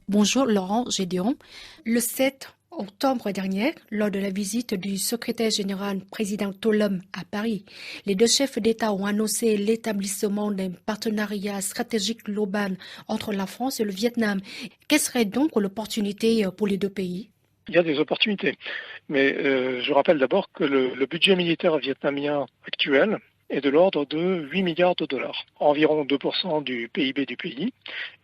Bonjour Laurent Gédéon. Le 7 octobre dernier, lors de la visite du secrétaire général président Tolom à Paris, les deux chefs d'État ont annoncé l'établissement d'un partenariat stratégique global entre la France et le Vietnam. Quelle serait donc l'opportunité pour les deux pays? Il y a des opportunités. Mais je rappelle d'abord que le budget militaire vietnamien actuel est de l'ordre de 8 milliards de dollars, environ 2% du PIB du pays.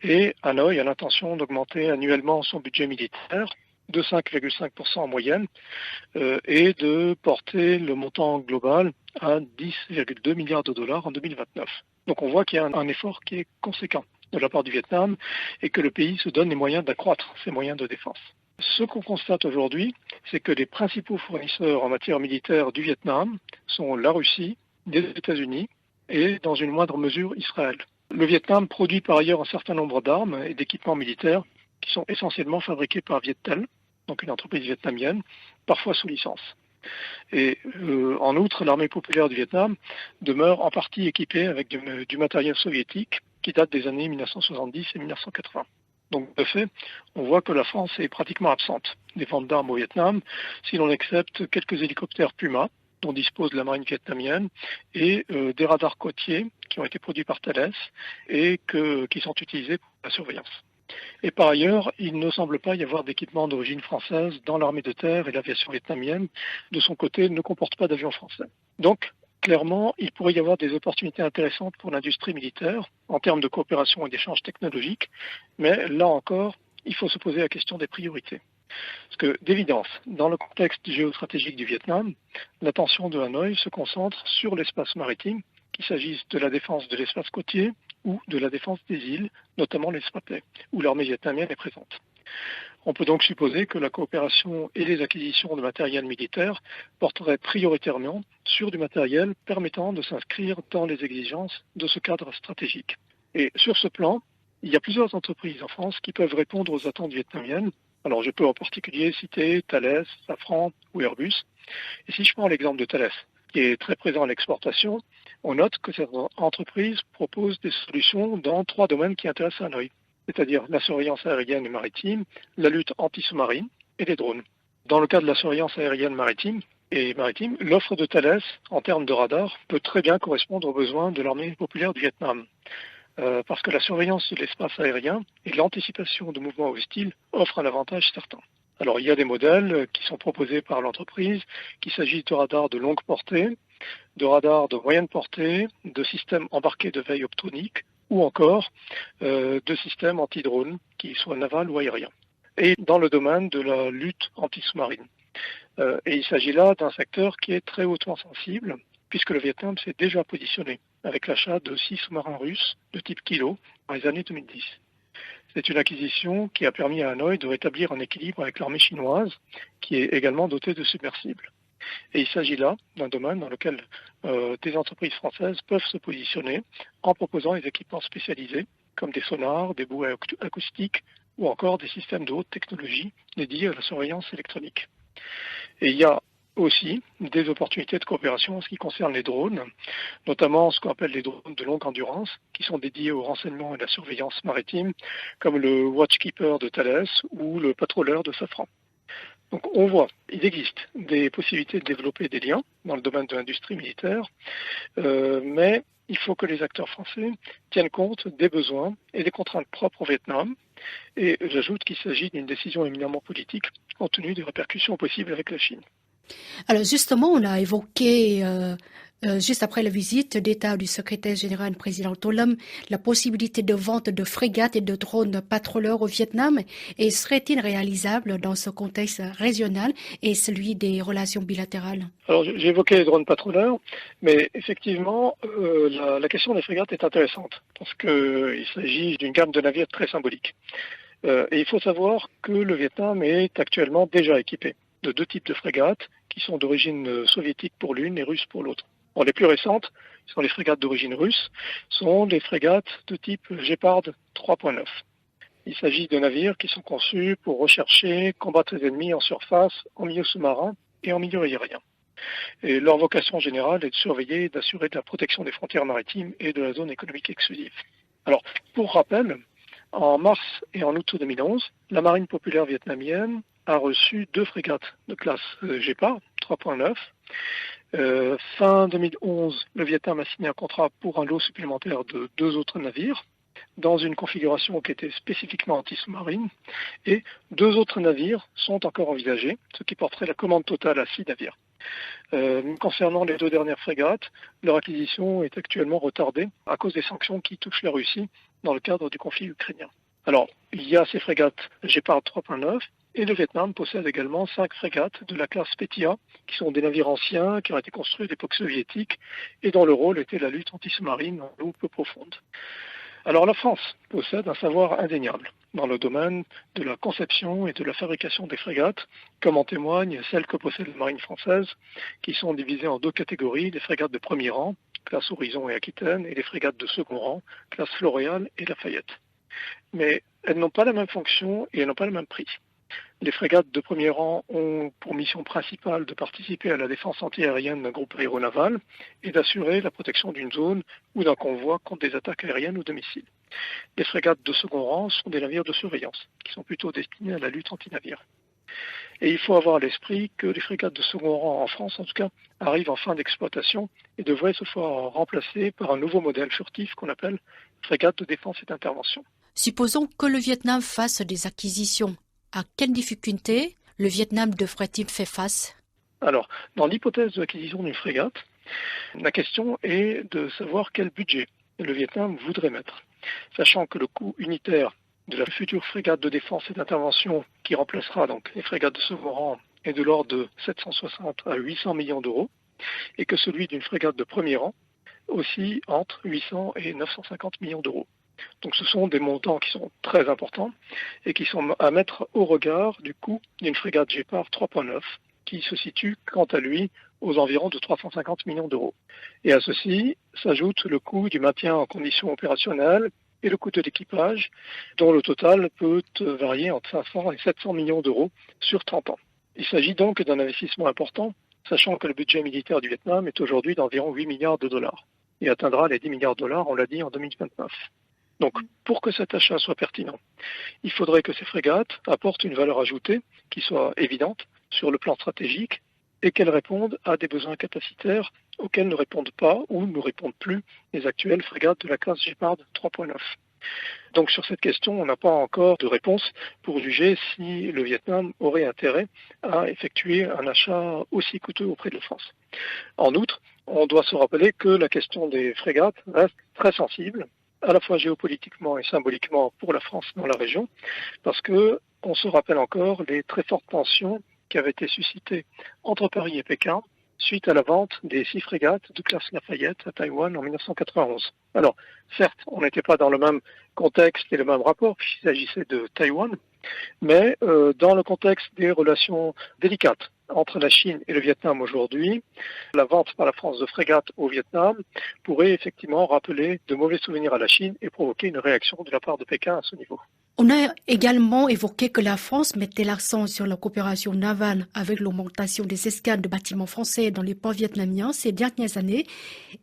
Et Hanoï a l'intention d'augmenter annuellement son budget militaire de 5,5% en moyenne et de porter le montant global à 10,2 milliards de dollars en 2029. Donc on voit qu'il y a un effort qui est conséquent de la part du Vietnam et que le pays se donne les moyens d'accroître ses moyens de défense. Ce qu'on constate aujourd'hui, c'est que les principaux fournisseurs en matière militaire du Vietnam sont la Russie, les États-Unis et, dans une moindre mesure, Israël. Le Vietnam produit par ailleurs un certain nombre d'armes et d'équipements militaires qui sont essentiellement fabriqués par Viettel, donc une entreprise vietnamienne, parfois sous licence. Et en outre, l'armée populaire du Vietnam demeure en partie équipée avec du matériel soviétique qui date des années 1970 et 1980. Donc, de fait, on voit que la France est pratiquement absente des ventes d'armes au Vietnam, si l'on accepte quelques hélicoptères Puma, dont dispose la marine vietnamienne, et des radars côtiers qui ont été produits par Thales et qui sont utilisés pour la surveillance. Et par ailleurs, il ne semble pas y avoir d'équipement d'origine française dans l'armée de terre et l'aviation vietnamienne, de son côté, ne comporte pas d'avions français. Donc, clairement, il pourrait y avoir des opportunités intéressantes pour l'industrie militaire en termes de coopération et d'échanges technologiques, mais là encore, il faut se poser la question des priorités. Parce que, d'évidence, dans le contexte géostratégique du Vietnam, l'attention de Hanoï se concentre sur l'espace maritime, qu'il s'agisse de la défense de l'espace côtier ou de la défense des îles, notamment les Spratly, où l'armée vietnamienne est présente. On peut donc supposer que la coopération et les acquisitions de matériel militaire porteraient prioritairement sur du matériel permettant de s'inscrire dans les exigences de ce cadre stratégique. Et sur ce plan, il y a plusieurs entreprises en France qui peuvent répondre aux attentes vietnamiennes. Alors je peux en particulier citer Thales, Safran ou Airbus. Et si je prends l'exemple de Thales, qui est très présent à l'exportation, on note que cette entreprise propose des solutions dans 3 domaines qui intéressent Hanoï, c'est-à-dire la surveillance aérienne et maritime, la lutte anti-sous-marine et les drones. Dans le cas de la surveillance aérienne maritime, l'offre de Thales en termes de radar peut très bien correspondre aux besoins de l'armée populaire du Vietnam. Parce que la surveillance de l'espace aérien et l'anticipation de mouvements hostiles offrent un avantage certain. Alors il y a des modèles qui sont proposés par l'entreprise, qu'il s'agisse de radars de longue portée, de radars de moyenne portée, de systèmes embarqués de veille optronique ou encore de systèmes anti-drones, qu'ils soient navals ou aériens. Et dans le domaine de la lutte anti-sous-marine. Et il s'agit là d'un secteur qui est très hautement sensible, puisque le Vietnam s'est déjà positionné avec l'achat de 6 sous-marins russes de type Kilo dans les années 2010. C'est une acquisition qui a permis à Hanoï de rétablir un équilibre avec l'armée chinoise, qui est également dotée de submersibles. Et il s'agit là d'un domaine dans lequel des entreprises françaises peuvent se positionner en proposant des équipements spécialisés, comme des sonars, des bouées acoustiques ou encore des systèmes de haute technologie dédiés à la surveillance électronique. Et il y a aussi des opportunités de coopération en ce qui concerne les drones, notamment ce qu'on appelle les drones de longue endurance, qui sont dédiés au renseignement et à la surveillance maritime, comme le Watchkeeper de Thales ou le Patroller de Safran. Donc on voit, il existe des possibilités de développer des liens dans le domaine de l'industrie militaire, mais il faut que les acteurs français tiennent compte des besoins et des contraintes propres au Vietnam. Et j'ajoute qu'il s'agit d'une décision éminemment politique, compte tenu des répercussions possibles avec la Chine. Alors justement, on a évoqué, juste après la visite d'État du secrétaire général président Tolom, la possibilité de vente de frégates et de drones patrouilleurs au Vietnam. Et serait-il réalisable dans ce contexte régional et celui des relations bilatérales? Alors j'ai évoqué les drones patrouilleurs, mais effectivement, la question des frégates est intéressante, parce qu'il s'agit d'une gamme de navires très symbolique. Et il faut savoir que le Vietnam est actuellement déjà équipé de 2 types de frégates qui sont d'origine soviétique pour l'une et russe pour l'autre. Bon, les plus récentes, qui sont les frégates d'origine russe, sont les frégates de type Gepard 3.9. Il s'agit de navires qui sont conçus pour rechercher, combattre les ennemis en surface, en milieu sous-marin et en milieu aérien. Et leur vocation générale est de surveiller et d'assurer de la protection des frontières maritimes et de la zone économique exclusive. Alors, pour rappel, En mars et en août 2011, la marine populaire vietnamienne a reçu 2 frégates de classe Gépard 3.9. Fin 2011, le Vietnam a signé un contrat pour un lot supplémentaire de 2 autres navires dans une configuration qui était spécifiquement anti-sous-marine, et 2 autres navires sont encore envisagés, ce qui porterait la commande totale à 6 navires. Concernant les 2 dernières frégates, leur acquisition est actuellement retardée à cause des sanctions qui touchent la Russie dans le cadre du conflit ukrainien. Alors, il y a ces frégates Gépard 3.9 et le Vietnam possède également 5 frégates de la classe Petya, qui sont des navires anciens qui ont été construits à l'époque soviétique et dont le rôle était la lutte anti-sous-marine en eau peu profonde. Alors la France possède un savoir indéniable dans le domaine de la conception et de la fabrication des frégates, comme en témoignent celles que possède la marine française, qui sont divisées en 2 catégories, les frégates de premier rang, classe Horizon et Aquitaine, et les frégates de second rang, classe Floréal et Lafayette. Mais elles n'ont pas la même fonction et elles n'ont pas le même prix. Les frégates de premier rang ont pour mission principale de participer à la défense antiaérienne d'un groupe aéronaval et d'assurer la protection d'une zone ou d'un convoi contre des attaques aériennes ou de missiles. Les frégates de second rang sont des navires de surveillance, qui sont plutôt destinés à la lutte anti-navire. Et il faut avoir à l'esprit que les frégates de second rang en France, en tout cas, arrivent en fin d'exploitation et devraient se voir remplacées par un nouveau modèle furtif qu'on appelle frégate de défense et d'intervention. Supposons que le Vietnam fasse des acquisitions. À quelles difficultés le Vietnam devrait-il faire face? Alors, dans l'hypothèse de l'acquisition d'une frégate, la question est de savoir quel budget le Vietnam voudrait mettre, sachant que le coût unitaire de la future frégate de défense et d'intervention qui remplacera donc les frégates de second rang est de l'ordre de 760 à 800 millions d'euros, et que celui d'une frégate de premier rang aussi entre 800 et 950 millions d'euros. Donc ce sont des montants qui sont très importants et qui sont à mettre au regard du coût d'une frégate Gépard 3.9 qui se situe quant à lui aux environs de 350 millions d'euros. Et à ceci s'ajoute le coût du maintien en condition opérationnelle et le coût de l'équipage, dont le total peut varier entre 500 et 700 millions d'euros sur 30 ans. Il s'agit donc d'un investissement important, sachant que le budget militaire du Vietnam est aujourd'hui d'environ 8 milliards de dollars et atteindra les 10 milliards de dollars, on l'a dit, en 2029. Donc, pour que cet achat soit pertinent, il faudrait que ces frégates apportent une valeur ajoutée qui soit évidente sur le plan stratégique et qu'elles répondent à des besoins capacitaires auxquels ne répondent pas ou ne répondent plus les actuelles frégates de la classe Gépard 3.9. Donc sur cette question, on n'a pas encore de réponse pour juger si le Vietnam aurait intérêt à effectuer un achat aussi coûteux auprès de la France. En outre, on doit se rappeler que la question des frégates reste très sensible, à la fois géopolitiquement et symboliquement pour la France dans la région, parce que on se rappelle encore les très fortes tensions qui avaient été suscitées entre Paris et Pékin suite à la vente des 6 frégates de classe Lafayette à Taïwan en 1991. Alors, certes, on n'était pas dans le même contexte et le même rapport puisqu'il s'agissait de Taïwan, mais dans le contexte des relations délicates entre la Chine et le Vietnam aujourd'hui, la vente par la France de frégates au Vietnam pourrait effectivement rappeler de mauvais souvenirs à la Chine et provoquer une réaction de la part de Pékin à ce niveau. On a également évoqué que la France mettait l'accent sur la coopération navale avec l'augmentation des escales de bâtiments français dans les ports vietnamiens ces dernières années.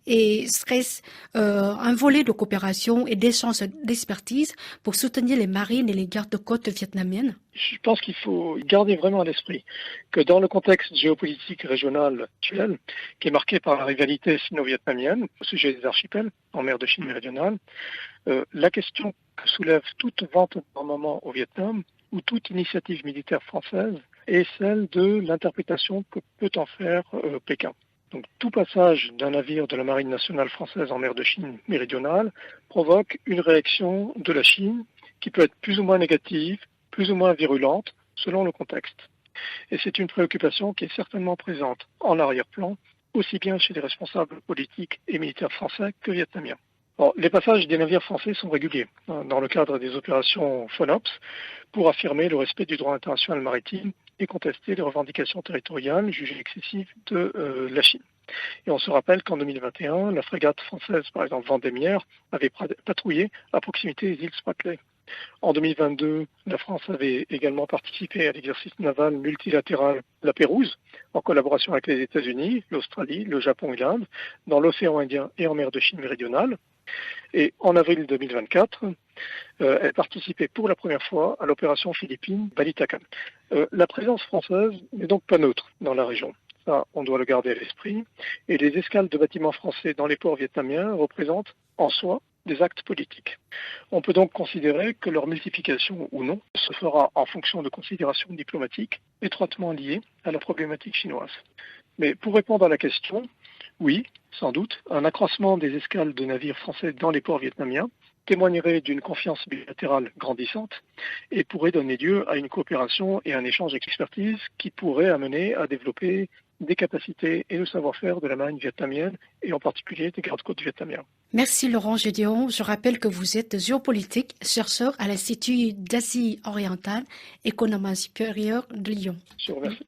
Et serait-ce un volet de coopération et d'échange d'expertise pour soutenir les marines et les gardes-côtes vietnamiennes? Je pense qu'il faut garder vraiment à l'esprit que dans le contexte géopolitique régional actuel, qui est marqué par la rivalité sino-vietnamienne au sujet des archipels en mer de Chine méridionale, la question que soulève toute vente d'armement au Vietnam ou toute initiative militaire française est celle de l'interprétation que peut en faire Pékin. Donc tout passage d'un navire de la marine nationale française en mer de Chine méridionale provoque une réaction de la Chine qui peut être plus ou moins négative, plus ou moins virulente selon le contexte. Et c'est une préoccupation qui est certainement présente en arrière-plan, aussi bien chez les responsables politiques et militaires français que vietnamiens. Bon, les passages des navires français sont réguliers dans le cadre des opérations FONOPS pour affirmer le respect du droit international maritime et contester les revendications territoriales jugées excessives de la Chine. Et on se rappelle qu'en 2021, la frégate française, par exemple Vendémiaire, avait patrouillé à proximité des îles Spratly. En 2022, la France avait également participé à l'exercice naval multilatéral La Pérouse, en collaboration avec les États-Unis, l'Australie, le Japon et l'Inde, dans l'océan Indien et en mer de Chine méridionale. Et en avril 2024, elle participait pour la première fois à l'opération philippine Balitacan. La présence française n'est donc pas neutre dans la région. Ça, on doit le garder à l'esprit. Et les escales de bâtiments français dans les ports vietnamiens représentent en soi des actes politiques. On peut donc considérer que leur multiplication ou non se fera en fonction de considérations diplomatiques étroitement liées à la problématique chinoise. Mais pour répondre à la question, oui, sans doute, un accroissement des escales de navires français dans les ports vietnamiens témoignerait d'une confiance bilatérale grandissante et pourrait donner lieu à une coopération et un échange d'expertise qui pourrait amener à développer des capacités et le savoir-faire de la marine vietnamienne et en particulier des gardes-côtes vietnamiens. Merci Laurent Gédéon. Je rappelle que vous êtes géopolitique, chercheur à l'Institut d'Asie orientale, Économie supérieure de Lyon. Je vous remercie.